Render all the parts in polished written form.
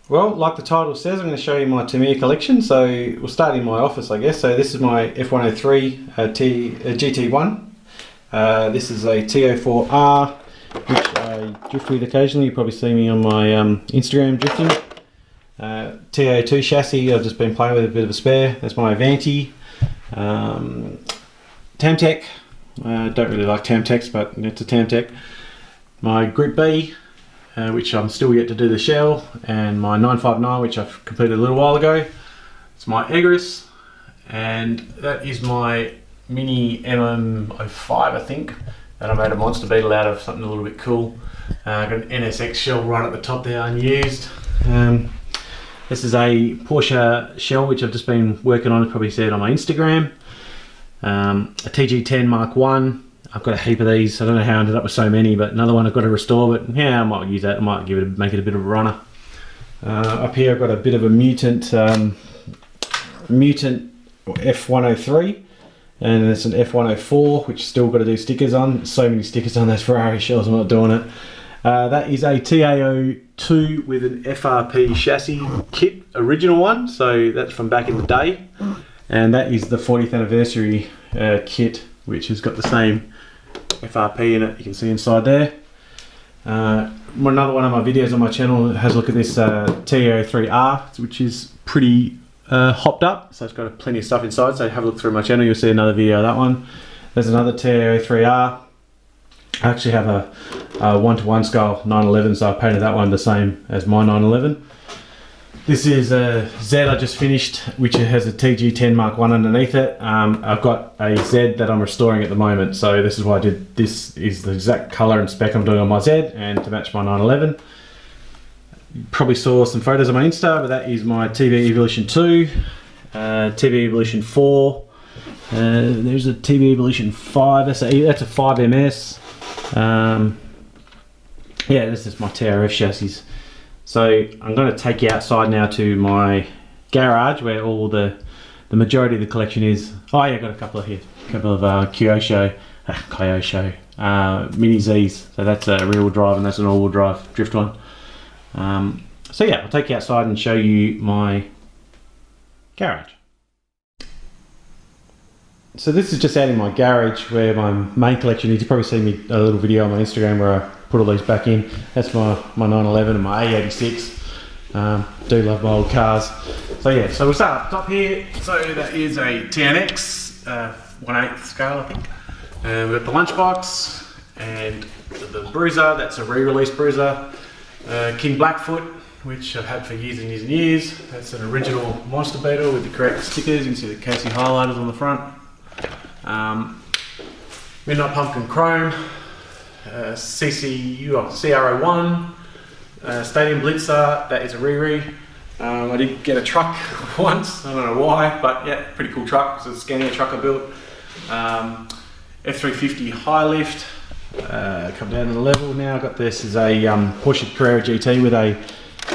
Well, like the title says, I'm going to show you my Tamiya collection. So we'll start in my office, I guess. So this is my F103 GT1. This is a T04R, which I drift with occasionally. You probably see me on my Instagram drifting. T02 chassis, I've just been playing with a bit of a spare. That's my Avanti. Tamtec. Don't really like Tamtecs, but it's a Tamtec. My Group B, which I'm still yet to do the shell, and my 959, which I've completed a little while ago. It's my Egris, and that is my Mini MM05, I think, that I made a monster beetle out of, something a little bit cool. Got an NSX shell right at the top there, unused. This is a Porsche shell, which I've just been working on, probably said on my Instagram. A TG10 Mark 1. I've got a heap of these. I don't know how I ended up with so many, but another one I've got to restore, but yeah, I might use that. I might make it a bit of a runner. Up here I've got a bit of a Mutant F103, and it's an F104, which still got to do stickers on. So many stickers on those Ferrari shells, I'm not doing it. That is a TA02 with an FRP chassis kit, original one, so that's from back in the day. And that is the 40th anniversary kit, which has got the same FRP in it. You can see inside there. Another one of my videos on my channel has a look at this T03R, which is pretty hopped up, so it's got plenty of stuff inside. So have a look through my channel, you'll see another video of that one. There's another T03R. I actually have a 1-to-1 scale 911, so I painted that one the same as my 911. This is a Z I just finished, which has a TG10 Mark 1 underneath it. I've got a Z that I'm restoring at the moment, so this is why I did this. Is the exact colour and spec I'm doing on my Z, and to match my 911. You probably saw some photos on my Insta, but that is my TV Evolution 2, TV Evolution 4. There's a TV Evolution 5. That's a 5MS. Yeah, this is my TRF chassis. So I'm going to take you outside now to my garage, where all the majority of the collection is. Oh yeah, got a couple of here, a couple of Kyosho Mini Z's. So that's a rear-wheel drive, and that's an all-wheel drive drift one. So yeah, I'll take you outside and show you my garage. So this is just out in my garage where my main collection is. You probably see me a little video on my Instagram where I put all these back in. That's my 911 and my A86. Do love my old cars. So yeah, so we'll start up top here. So that is a TNX 1/8 scale, I think. We've got the lunchbox and the bruiser. That's a re-release bruiser. King Blackfoot, which I've had for years and years and years. That's an original monster beetle with the correct stickers. You can see the KC highlighters on the front. Midnight Pumpkin Chrome, CRO1, Stadium Blitzer. That is a Riri. I did get a truck once, I don't know why, but yeah, pretty cool truck. It's a Scania truck I built. F350 high lift. Come down to the level now. Got this is a Porsche Carrera GT with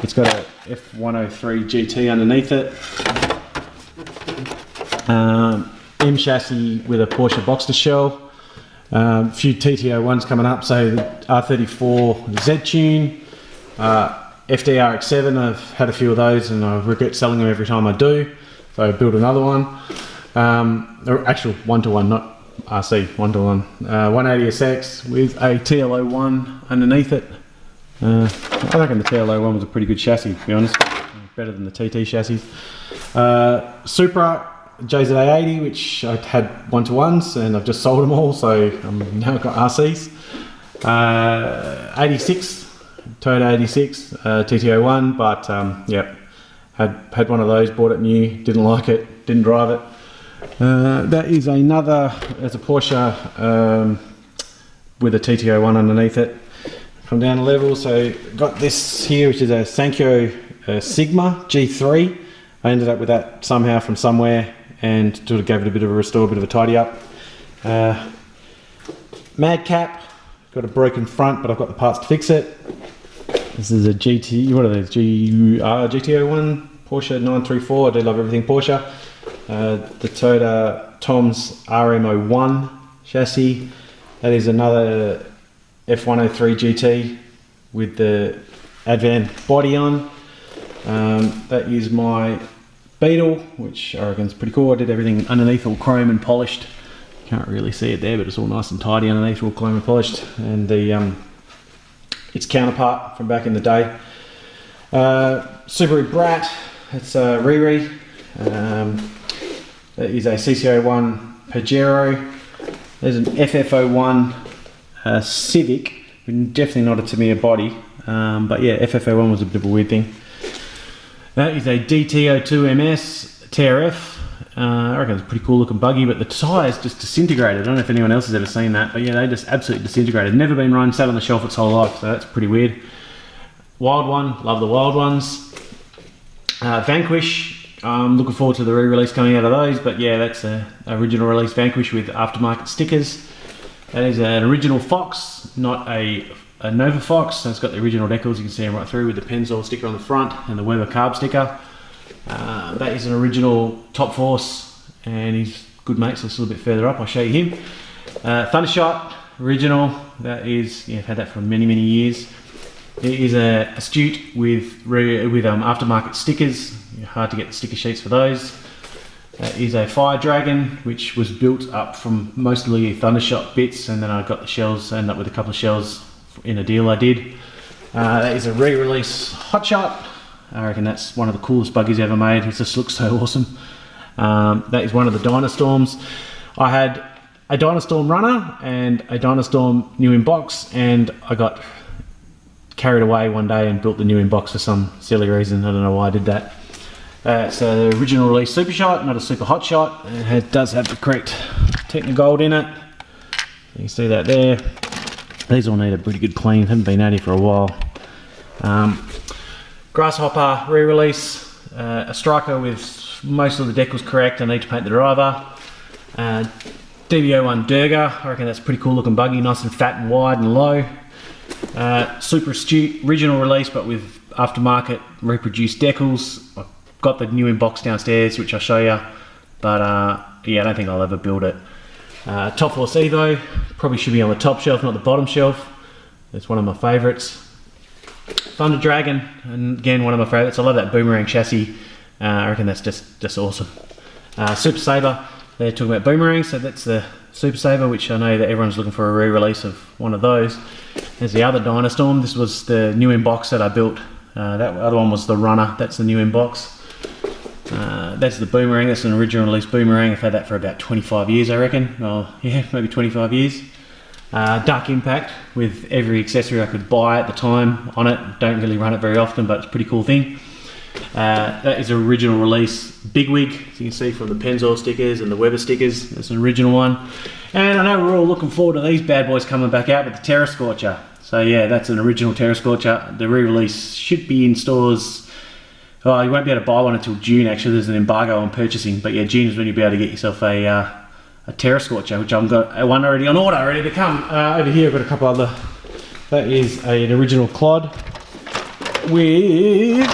it's got a F103 GT underneath it. M chassis with a Porsche Boxster shell. A few TT01s coming up, so the R34 Z-Tune, FDRX7, I've had a few of those and I regret selling them every time I do, so I built another one. Actual 1-to-1, not RC, 1-to-1. 180SX with a TLO1 underneath it. I reckon the TLO1 was a pretty good chassis, to be honest, better than the TT chassis. Supra JZA80, which I had 1-to-1s and I've just sold them all, so I'm now got RCs. 86, Toyota 86, TT01, but yeah, had one of those, bought it new, didn't like it, didn't drive it. That is another, there's a Porsche with a TT01 underneath it. Come down a level, so got this here, which is a Sankyo Sigma G3. I ended up with that somehow from somewhere and sort of gave it a bit of a restore, a bit of a tidy up. Madcap, got a broken front, but I've got the parts to fix it. This is a GT, what are those? GT01 Porsche 934. I do love everything Porsche. The Toyota Tom's RM01 chassis. That is another F103 GT with the Advan body on. That is my Beetle, which I reckon is pretty cool. I did everything underneath all chrome and polished. Can't really see it there, but it's all nice and tidy underneath, all chrome and polished. And the its counterpart from back in the day, Subaru Brat. It's a Riri. That is a CC01 Pajero. There's an FF01 Civic, definitely not a Tamiya body, but yeah, FF01 was a bit of a weird thing. That is a DT02 MS TRF. I reckon it's a pretty cool looking buggy, but the tyres just disintegrated. I don't know if anyone else has ever seen that, but yeah, they just absolutely disintegrated. Never been run, sat on the shelf its whole life, so that's pretty weird. Wild one, love the wild ones. Vanquish, I'm looking forward to the re-release coming out of those, but yeah, that's an original release Vanquish with aftermarket stickers. That is an original Fox, not a Nova Fox, so it's got the original decals, you can see them right through with the Pennzoil sticker on the front and the Weber carb sticker. That is an original Top Force, and he's good mate, so it's a little bit further up, I'll show you him. Thundershot, original, that is, yeah, I've had that for many years. It is a Astute with aftermarket stickers, hard to get the sticker sheets for those. That is a Fire Dragon, which was built up from mostly Thundershot bits, and then I got the shells, ended up with a couple of shells in a deal I did. That is a re-release Hotshot. I reckon that's one of the coolest buggies ever made. It just looks so awesome. That is one of the Dynastorms. I had a Dynastorm runner and a Dynastorm new in box, and I got carried away one day and built the new in box for some silly reason. I don't know why I did that. So the original release Super Shot, not a Super Hot Shot. It does have the correct Technogold in it. You can see that there. These all need a pretty good clean, haven't been at it for a while. Grasshopper re-release, a Striker with most of the decals correct. I need to paint the driver. DB01 Durga, I reckon that's a pretty cool looking buggy, nice and fat and wide and low. Super Astute, original release but with aftermarket reproduced decals. I've got the new in box downstairs, which I'll show you, but yeah, I don't think I'll ever build it. Top Force Evo, probably should be on the top shelf, not the bottom shelf. It's one of my favourites. Thunder Dragon, and again one of my favourites. I love that boomerang chassis. I reckon that's just awesome. Super Saber, they're talking about boomerangs, so that's the Super Saber, which I know that everyone's looking for a re-release of one of those. There's the other Dynastorm. This was the new in box that I built. That other one was the runner. That's the new in box. That's the boomerang. That's an original release boomerang. I've had that for about 25 years, I reckon. Oh yeah, maybe 25 years. Dark Impact with every accessory I could buy at the time on it. Don't really run it very often, but it's a pretty cool thing. That is an original release Bigwig, as you can see from the Pennzoil stickers and the Weber stickers. That's an original one. And I know we're all looking forward to these bad boys coming back out with the Terra Scorcher. So yeah, that's an original Terra Scorcher. The re-release should be in stores. Oh, you won't be able to buy one until June actually. There's an embargo on purchasing, but yeah, June is when you'll be able to get yourself a Terra Scorcher, which I've got one already on order, ready to come. Over here I've got a couple other. That is an original Clod with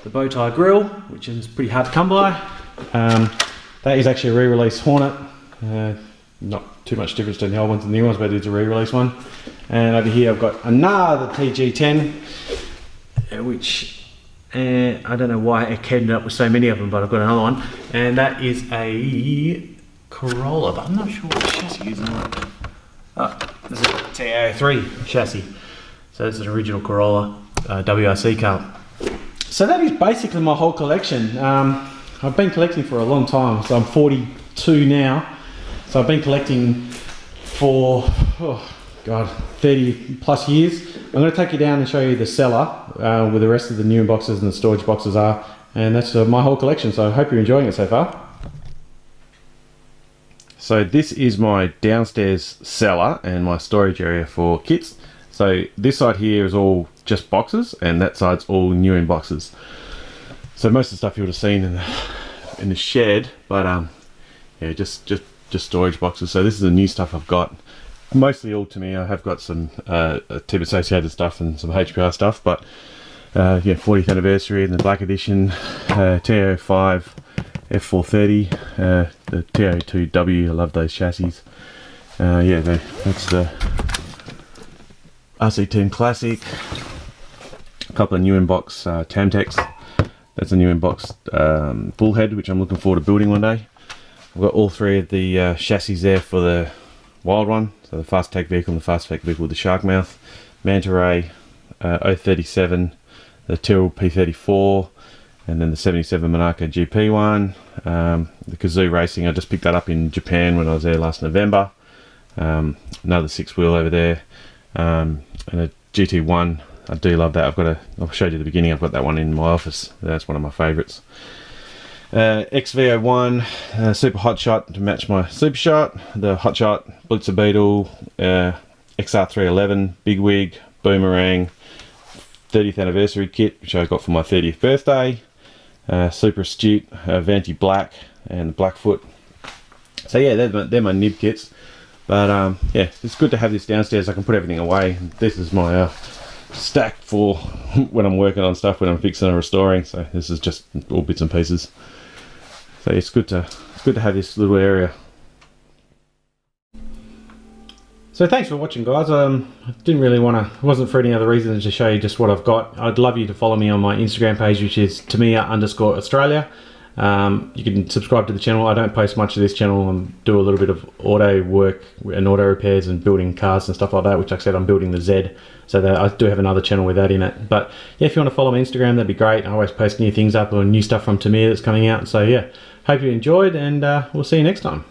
the bow tie grill, which is pretty hard to come by. That is actually a re-release Hornet. Not too much difference between the old ones and the new ones, but it's a re-release one. And over here I've got another TG10, which I don't know why I ended up with so many of them, but I've got another one. And that is a Corolla, but I'm not sure what chassis is on it. Oh, this is a TO3 chassis. So this is an original Corolla WRC car. So that is basically my whole collection. I've been collecting for a long time, so I'm 42 now. So I've been collecting for, 30 plus years. I'm going to take you down and show you the cellar, where the rest of the new boxes and the storage boxes are. And that's my whole collection, so I hope you're enjoying it so far. So this is my downstairs cellar and my storage area for kits. So this side here is all just boxes, and that side's all new in boxes. So most of the stuff you would have seen in the shed, but yeah, just storage boxes. So this is the new stuff I've got. Mostly all to me. I have got some tip associated stuff and some HPR stuff, but yeah, 40th anniversary and the Black Edition, TO5 F430, the TO2W. I love those chassis. Yeah, that's the RC10 Classic. A couple of new in box Tamtex. That's a new inbox full head, which I'm looking forward to building one day. I've got all three of the chassis there for the wild one, so the fast tag vehicle and the fast tag vehicle with the shark mouth, Manta Ray, 037, the Tyrrell P34, and then the 77 Monaco GP one. The Kazoo Racing, I just picked that up in Japan when I was there last November. Another 6-wheel over there, and a GT1. I do love that. I showed you at the beginning, I've got that one in my office. That's one of my favourites. XV01 Super Hot Shot to match my Super Shot, the Hot Shot Blitzer Beetle, XR311 Big Wig Boomerang 30th anniversary kit, which I got for my 30th birthday. Super Astute Vanti Black and Blackfoot. So yeah, they're my nib kits. But yeah, it's good to have this downstairs. I can put everything away. This is my stack for when I'm working on stuff, when I'm fixing and restoring. So this is just all bits and pieces. So it's good to have this little area. So thanks for watching, guys. I didn't really want to, it wasn't for any other reason than to show you just what I've got. I'd love you to follow me on my Instagram page, which is Tamiya_Australia. You can subscribe to the channel. I don't post much of this channel. I do a little bit of auto work and auto repairs and building cars and stuff like that, which, like I said, I'm building the Z, so that I do have another channel with that in it. But yeah, if you want to follow me on Instagram, that'd be great. I always post new things up or new stuff from Tamiya that's coming out. So yeah, hope you enjoyed, and we'll see you next time.